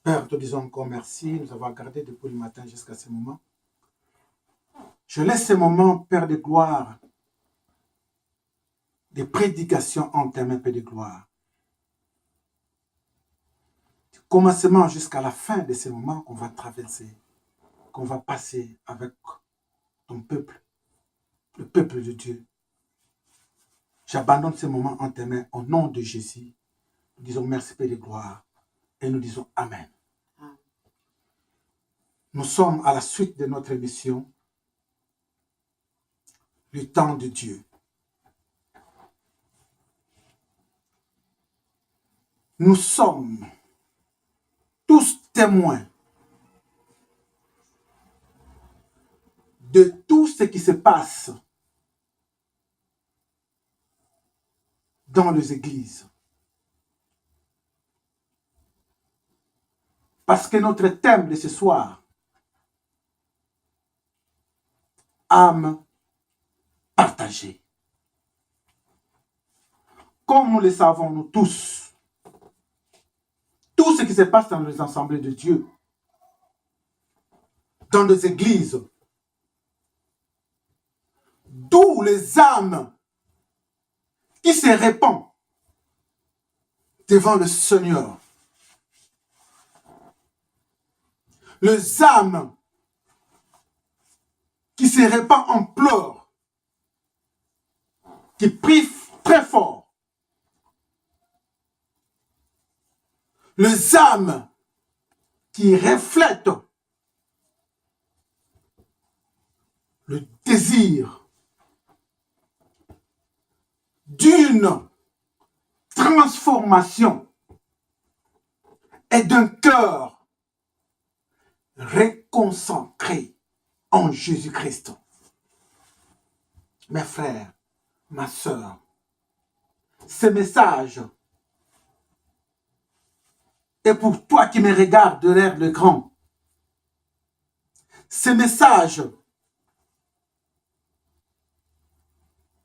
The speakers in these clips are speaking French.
Père, te disons encore merci, nous avons gardé depuis le matin jusqu'à ce moment. Je laisse ce moment, Père de gloire, des prédications en tes mains, Père de gloire. Du commencement jusqu'à la fin de ce moment qu'on va traverser, qu'on va passer avec ton peuple, le peuple de Dieu. J'abandonne ce moment en tes mains au nom de Jésus. Nous disons merci, Père de gloire, et nous disons Amen. Nous sommes à la suite de notre émission, le temps de Dieu. Nous sommes tous témoins de tout ce qui se passe dans les églises. Parce que notre thème de ce soir, âme partagée. Comme nous le savons, nous tous, tout ce qui se passe dans les assemblées de Dieu, dans les églises, d'où les âmes qui se répandent devant le Seigneur. Les âmes qui se répandent en pleurs, qui prient très fort. Les âmes qui reflètent le désir d'une transformation et d'un cœur réconcentré en Jésus-Christ. Mes frères, ma sœur, ce message est pour toi qui me regardes de l'air le grand. Ce message,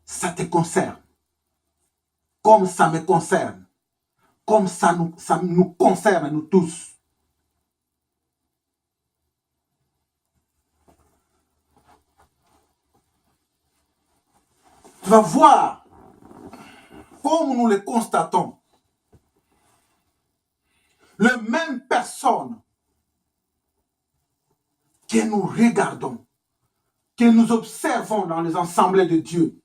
ça te concerne, comme ça me concerne, comme ça nous concerne, nous tous. Tu vas voir, comme nous le constatons, les mêmes personnes que nous regardons, que nous observons dans les assemblées de Dieu,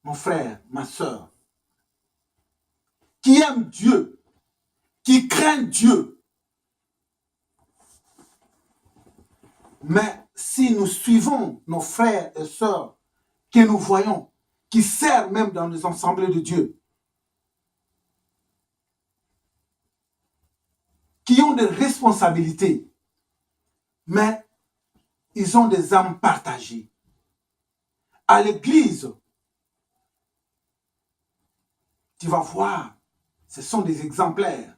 mon frère, ma sœur, qui aiment Dieu, qui craignent Dieu. Mais si nous suivons nos frères et sœurs que nous voyons, qui servent même dans les assemblées de Dieu, qui ont des responsabilités, mais ils ont des âmes partagées. À l'église, tu vas voir, ce sont des exemplaires.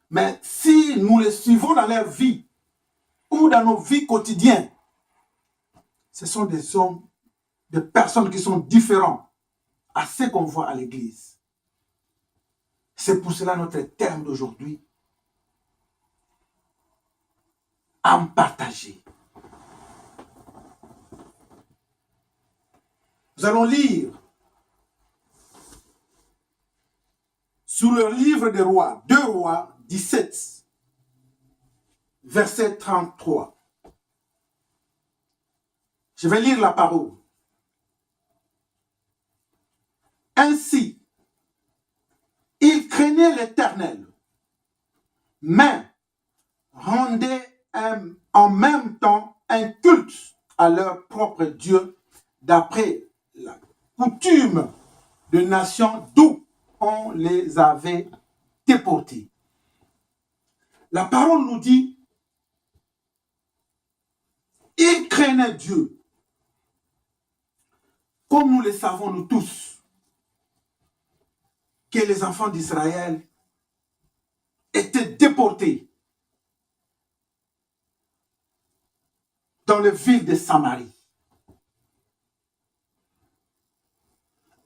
Mais si nous les suivons dans leur vie ou dans nos vies quotidiennes, ce sont des hommes, des personnes qui sont différentes à ce qu'on voit à l'église. C'est pour cela notre thème d'aujourd'hui, âme partagée. Nous allons lire sur le livre des rois, 2 Rois 17, verset 33. Je vais lire la parole. Ainsi, ils craignaient l'Éternel, mais rendaient en même temps un culte à leur propre Dieu, d'après la coutume de nations d'où on les avait déportés. La parole nous dit, ils craignaient Dieu, comme nous le savons nous tous, que les enfants d'Israël étaient déportés dans les villes de Samarie.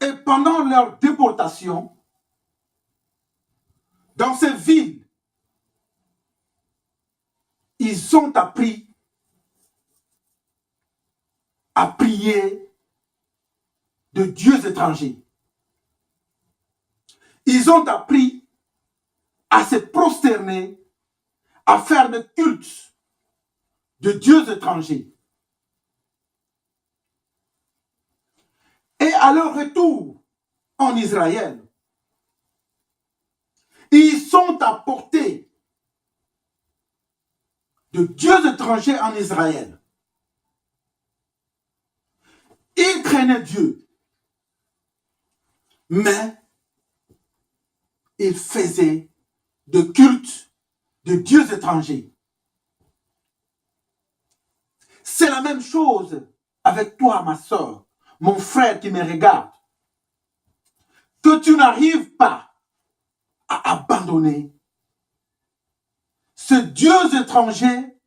Et pendant leur déportation, dans ces villes, ils ont appris à prier de dieux étrangers. Ils ont appris à se prosterner, à faire le culte de dieux étrangers. Et à leur retour en Israël, ils sont apportés de dieux étrangers en Israël. Ils craignaient Dieu, mais ils faisaient de culte de dieux étrangers. C'est la même chose avec toi, ma soeur, mon frère qui me regarde. Que tu n'arrives pas à abandonner ce Dieu étranger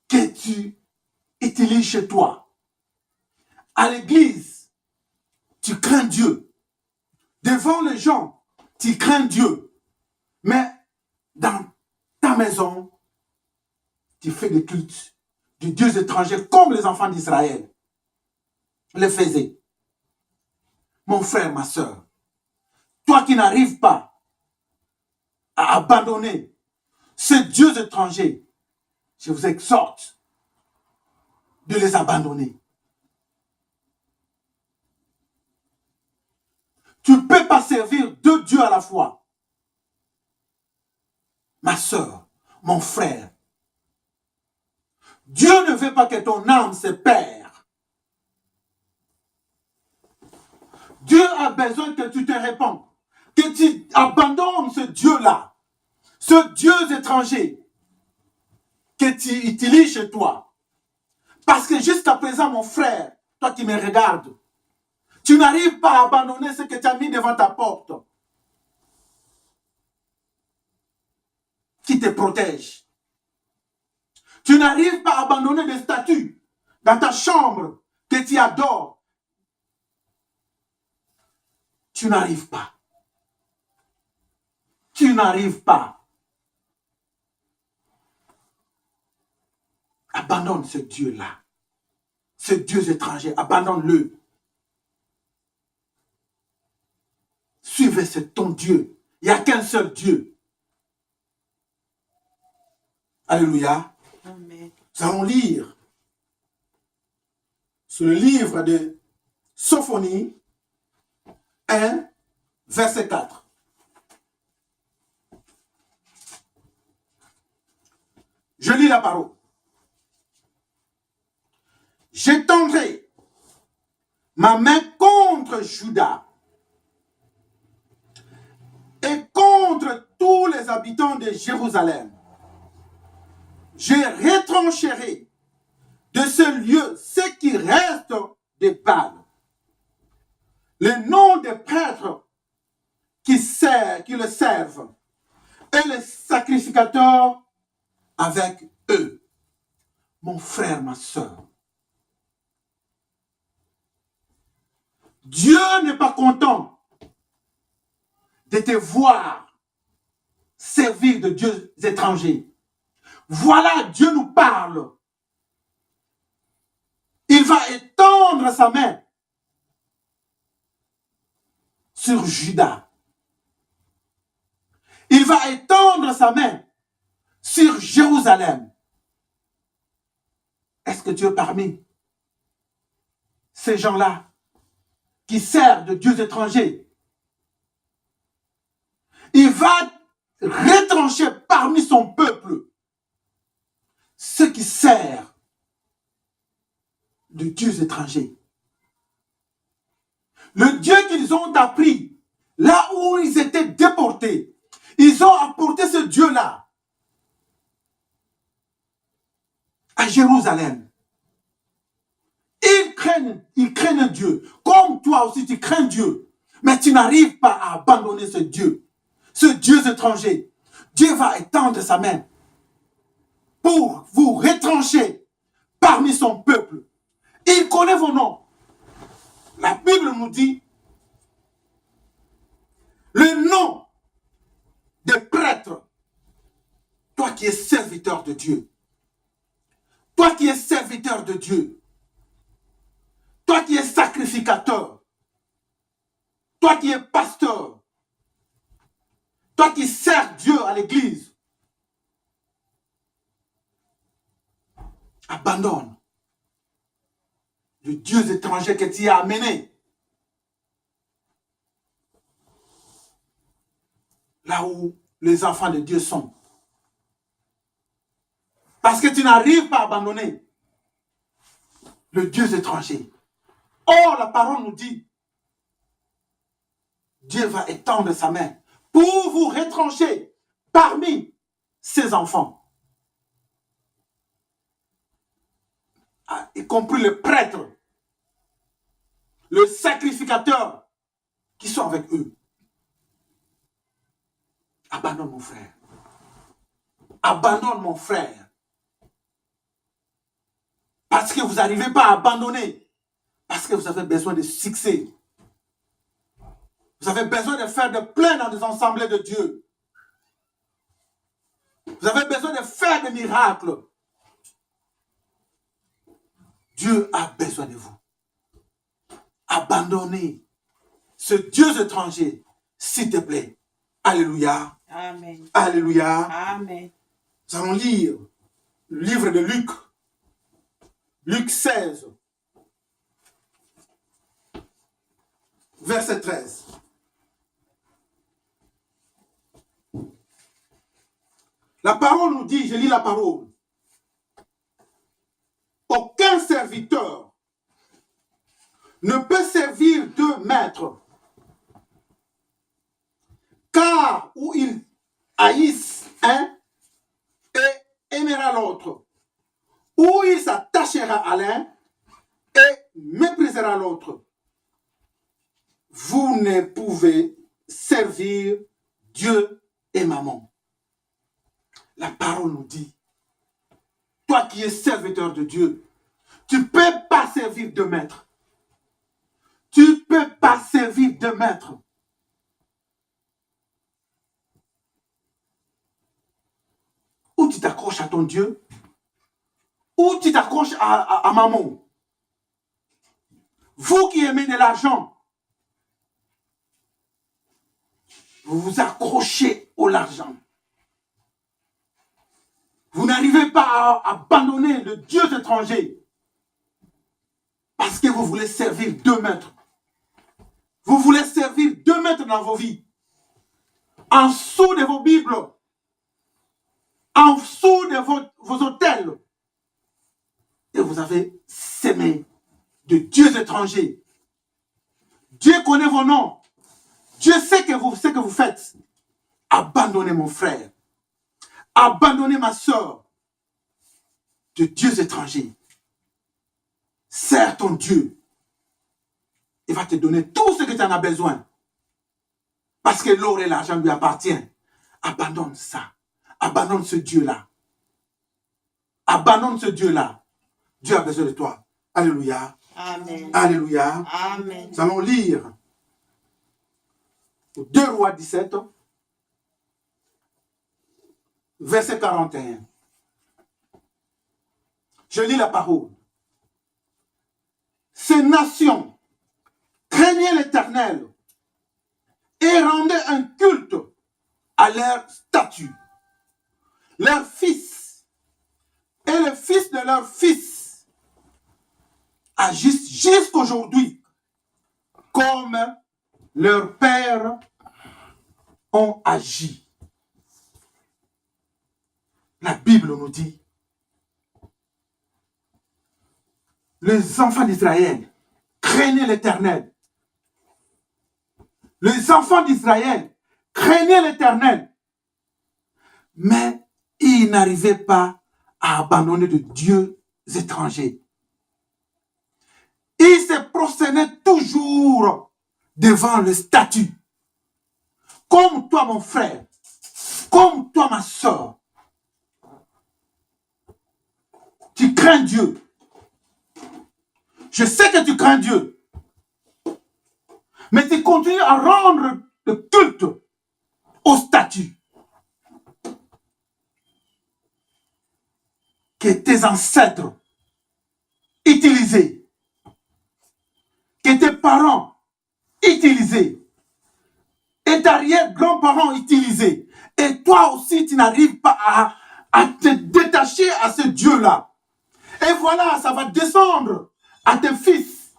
que tu utilises chez toi. À l'église, tu crains Dieu. Devant les gens, tu crains Dieu. Mais dans ta maison, tu fais des cultes de dieux étrangers comme les enfants d'Israël le faisaient. Mon frère, ma soeur, toi qui n'arrives pas à abandonner ces dieux étrangers, je vous exhorte de les abandonner. Tu ne peux pas servir deux dieux à la fois. Ma soeur, mon frère, Dieu ne veut pas que ton âme se perde. Dieu a besoin que tu te répandes, que tu abandonnes ce Dieu-là, ce Dieu étranger que tu utilises chez toi. Parce que jusqu'à présent, mon frère, toi qui me regardes, tu n'arrives pas à abandonner ce que tu as mis devant ta porte, qui te protège. Tu n'arrives pas à abandonner des statues dans ta chambre que tu adores. Tu n'arrives pas. Tu n'arrives pas. Abandonne ce Dieu-là. Ce Dieu étranger, abandonne-le. Suivez ce ton Dieu. Il n'y a qu'un seul Dieu. Alléluia. Amen. Nous allons lire sur le livre de Sophonie 1, verset 4. Je lis la parole. J'étendrai ma main contre Juda et contre tous les habitants de Jérusalem. Je retrancherai de ce lieu ce qui reste de Baal. Le nom des prêtres qui le servent et les sacrificateurs avec eux. Mon frère, ma soeur, Dieu n'est pas content de te voir servir de dieux étrangers. Voilà, Dieu nous parle. Il va étendre sa main sur Juda. Il va étendre sa main sur Jérusalem. Est-ce que tu es parmi ces gens-là qui servent de dieux étrangers? Il va retrancher parmi son peuple ceux qui servent de dieux étrangers. Le Dieu qu'ils ont appris, là où ils étaient déportés, ils ont apporté ce Dieu-là à Jérusalem. Ils craignent Dieu. Comme toi aussi, tu crains Dieu. Mais tu n'arrives pas à abandonner ce Dieu étranger. Dieu va étendre sa main pour vous retrancher parmi son peuple. Il connaît vos noms. La Bible nous dit le nom des prêtres. qui es serviteur de Dieu, toi qui es serviteur de Dieu, toi qui es sacrificateur, toi qui es pasteur, toi qui sers Dieu à l'église, abandonne le Dieu étranger que tu as amené là où les enfants de Dieu sont. Parce que tu n'arrives pas à abandonner le Dieu étranger. Or, la parole nous dit, Dieu va étendre sa main pour vous retrancher parmi ses enfants, y compris le prêtre, le sacrificateur qui sont avec eux. Abandonne mon frère. Abandonne mon frère. Parce que vous n'arrivez pas à abandonner. Parce que vous avez besoin de succès. Vous avez besoin de faire de plein dans des assemblées de Dieu. Vous avez besoin de faire des miracles. Dieu a besoin de vous. Abandonnez ce Dieu étranger, s'il te plaît. Alléluia. Amen. Alléluia. Amen. Nous allons lire le livre de Luc. Luc 16. Verset 13. La parole nous dit, je lis la parole. Aucun serviteur ne peut servir deux maîtres, car où ils haïssent un et aimera l'autre, ou il s'attachera à l'un et méprisera l'autre. Vous ne pouvez servir Dieu et maman. La parole nous dit, toi qui es serviteur de Dieu, tu ne peux pas servir deux maîtres. Tu ne peux pas servir deux maîtres. Ou tu t'accroches à ton Dieu, ou tu t'accroches à maman. Vous qui aimez de l'argent, vous vous accrochez à l'argent. Vous n'arrivez pas à abandonner le Dieu étranger parce que vous voulez servir deux maîtres. Vous voulez servir deux maîtres dans vos vies. En dessous de vos Bibles, en dessous de vos autels. Et vous avez semé de dieux étrangers. Dieu connaît vos noms. Dieu sait ce que vous faites. Abandonnez mon frère. Abandonnez ma soeur de dieux étrangers. Sers ton Dieu. Il va te donner tout ce que tu en as besoin. Parce que l'or et l'argent lui appartiennent. Abandonne ça. Abandonne ce Dieu-là. Abandonne ce Dieu-là. Dieu a besoin de toi. Alléluia. Amen. Alléluia. Amen. Nous allons lire 2 Rois 17, verset 41. Je lis la parole. Ces nations craignaient l'Éternel et rendaient un culte à leur statut. Leurs fils et le fils de leurs fils agissent jusqu'aujourd'hui comme leurs pères ont agi. La Bible nous dit, les enfants d'Israël craignaient l'Éternel. Les enfants d'Israël craignaient l'Éternel. Mais ils n'arrivaient pas à abandonner de dieux étrangers. Ils se prosternaient toujours devant le statut. Comme toi, mon frère, comme toi, ma soeur, tu crains Dieu. Je sais que tu crains Dieu. Mais tu continues à rendre le culte au statut. que tes ancêtres utilisaient, que tes parents utilisaient, et d'arrière-grands-parents utilisaient. Et toi aussi, tu n'arrives pas à te détacher à ce Dieu-là. Et voilà, ça va descendre à tes fils.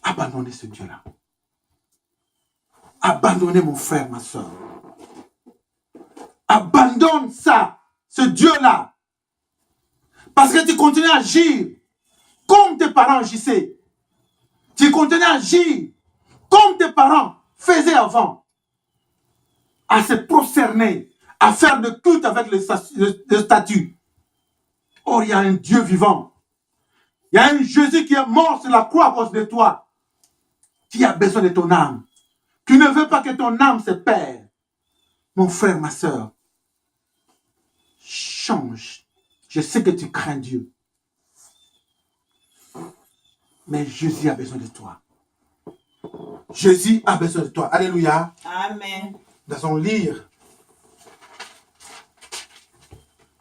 Abandonnez ce Dieu-là. Abandonnez mon frère, ma soeur. Abandonne ça, ce Dieu-là. Parce que tu continues à agir comme tes parents agissaient. Tu continues à agir comme tes parents faisaient avant. À se prosterner, à faire de culte avec le statut. Or, il y a un Dieu vivant. Il y a un Jésus qui est mort sur la croix à cause de toi. Qui a besoin de ton âme. Tu ne veux pas que ton âme se perde. Mon frère, ma soeur, change. Je sais que tu crains Dieu. Mais Jésus a besoin de toi. Jésus a besoin de toi. Alléluia. Amen. Nous allons lire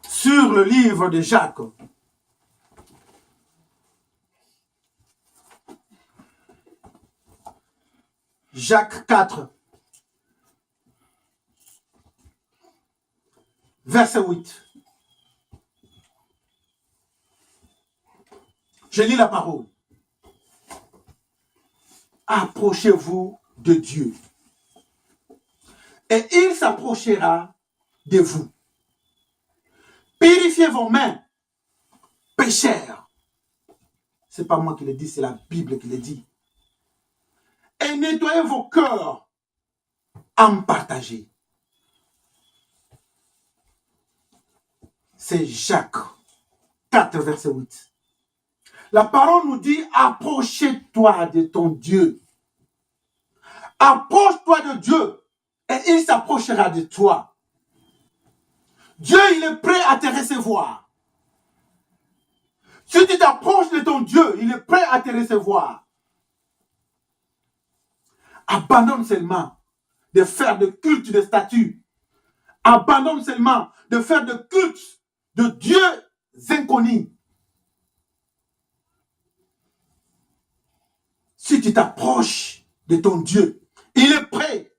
sur le livre de Jacques. Jacques 4, verset 8. Je lis la parole. Approchez-vous de Dieu, et il s'approchera de vous. Purifiez vos mains, pécheurs. Ce n'est pas moi qui le dis, c'est la Bible qui le dit. Et nettoyez vos cœurs en partager. C'est Jacques 4, verset 8. La parole nous dit, approche-toi de ton Dieu. Approche-toi de Dieu et il s'approchera de toi. Dieu, il est prêt à te recevoir. Si tu t'approches de ton Dieu, il est prêt à te recevoir. Abandonne seulement de faire de culte de statues. Abandonne seulement de faire de culte de dieux inconnus. Si tu t'approches de ton Dieu, il est prêt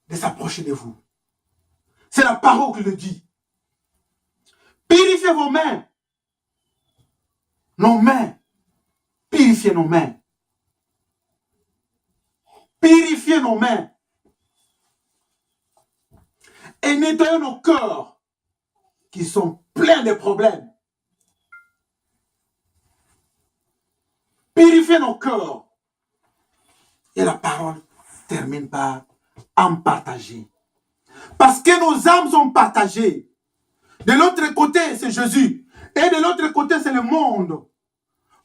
de s'approcher de vous. C'est la parole qui le dit. Purifiez vos mains. Nos mains. Purifiez nos mains. Purifiez nos mains. Et nettoyez nos cœurs qui sont pleins de problèmes. Purifiez nos cœurs. Et la parole termine par en partager. Parce que nos âmes sont partagées. De l'autre côté, c'est Jésus. Et de l'autre côté, c'est le monde.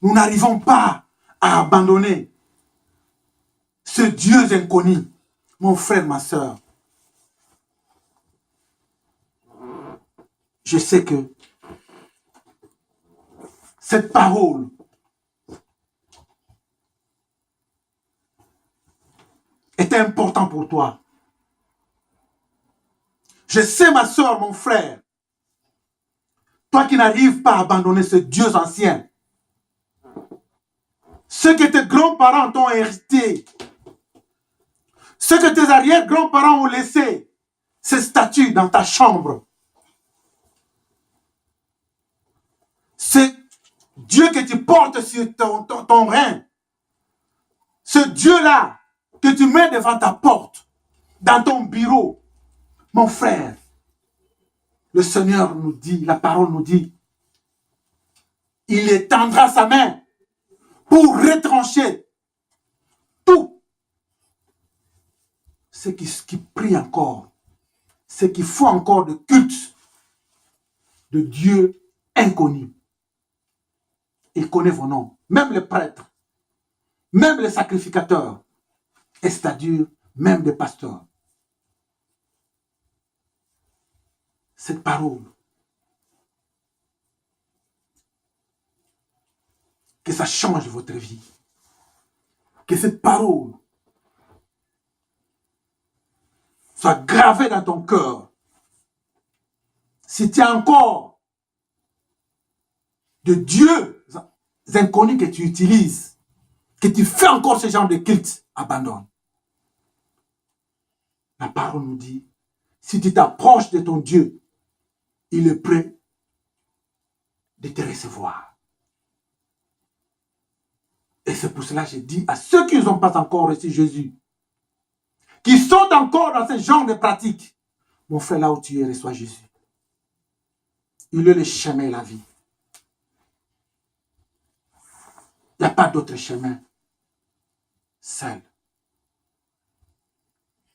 Nous n'arrivons pas à abandonner ce Dieu inconnu. Mon frère, ma soeur, je sais que cette parole est importante pour toi. Je sais, ma soeur, mon frère, toi qui n'arrives pas à abandonner ce Dieu ancien, ce que tes grands-parents t'ont hérité, ce que tes arrière-grands-parents ont laissé, ces statues dans ta chambre, ce Dieu que tu portes sur ton rein, ce Dieu-là que tu mets devant ta porte, dans ton bureau, mon frère, le Seigneur nous dit, la parole nous dit, il étendra sa main pour retrancher tout ce qui prie encore, ce qui faut encore de culte de Dieu inconnu. Il connaît vos noms, même les prêtres, même les sacrificateurs, et c'est-à-dire même des pasteurs. Cette parole, que ça change votre vie. Que cette parole soit gravé dans ton cœur. Si tu as encore de dieux inconnus que tu utilises, que tu fais encore ce genre de culte, abandonne. La parole nous dit, si tu t'approches de ton Dieu, il est prêt de te recevoir. Et c'est pour cela que je dis à ceux qui n'ont pas encore reçu Jésus, qui sont encore dans ce genre de pratique, mon frère, là où tu es, reçois Jésus. Il est le chemin et la vie. Il n'y a pas d'autre chemin. Seul.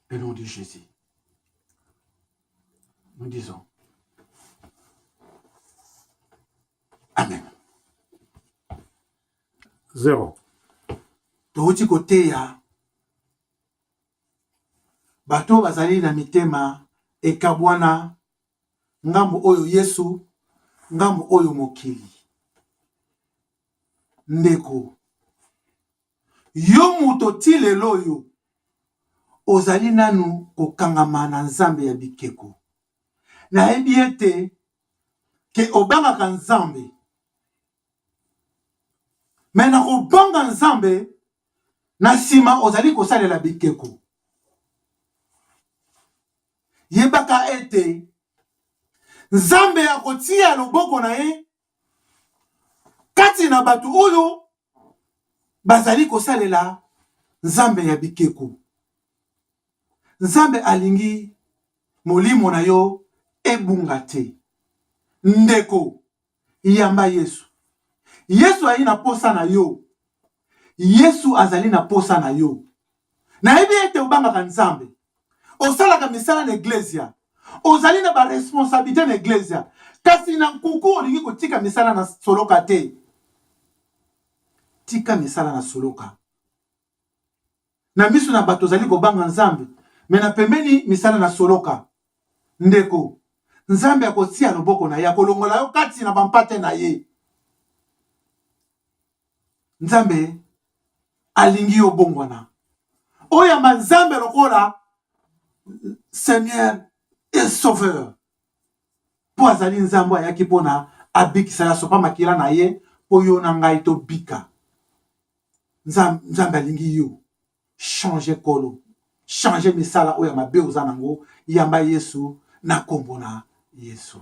Le nom de Jésus. Nous disons Amen. 0. Touti côté ya bato bazali na mitema ekabwana ngambo oyo Yesu ngambo oyo mokili. Ndeko yo muto ti lelo oyo ozali nanu kokangama na nzambe ya bikeko. Nayebi ete ke obangaka nzambe. Mais na kobanga nzambe na sima ozali kosalela bikeko. Yebaka ete nzambe ya kotia loboko na ye kati na batu oyo bazali kosalela nzambe ya bikeko. Nzambe alingi molimo na yo ebunga te. Ndeko yamba Yesu. Yesu ayi na posa na yo. Yesu azali na posa na yo. Na ebi ete obangaka nzambe. Osalaka misala na iglesia. Ozali na ba responsabilité na iglesia. Kasi na nkuku olingi kotika misala na soloka te. Tika misala na soloka. Na misu na bato ozali kobanga nzambe. Me na pembeni misala na soloka. Ndeko. Nzambe akotia loboko na ye. Akolongola yo kati na bampate na ye. Nzambe alingi yo bongwana. Oyamba nzambe lokola Seigneur et Sauveur. Po azali nzambe ayaki pona abikisa ya sopa makila na ye po yo na ngai to bika. Nzambe alingi yo changer kolo. Changer misala oya mabe ozanango yamba Yesu na kombo na Yesu.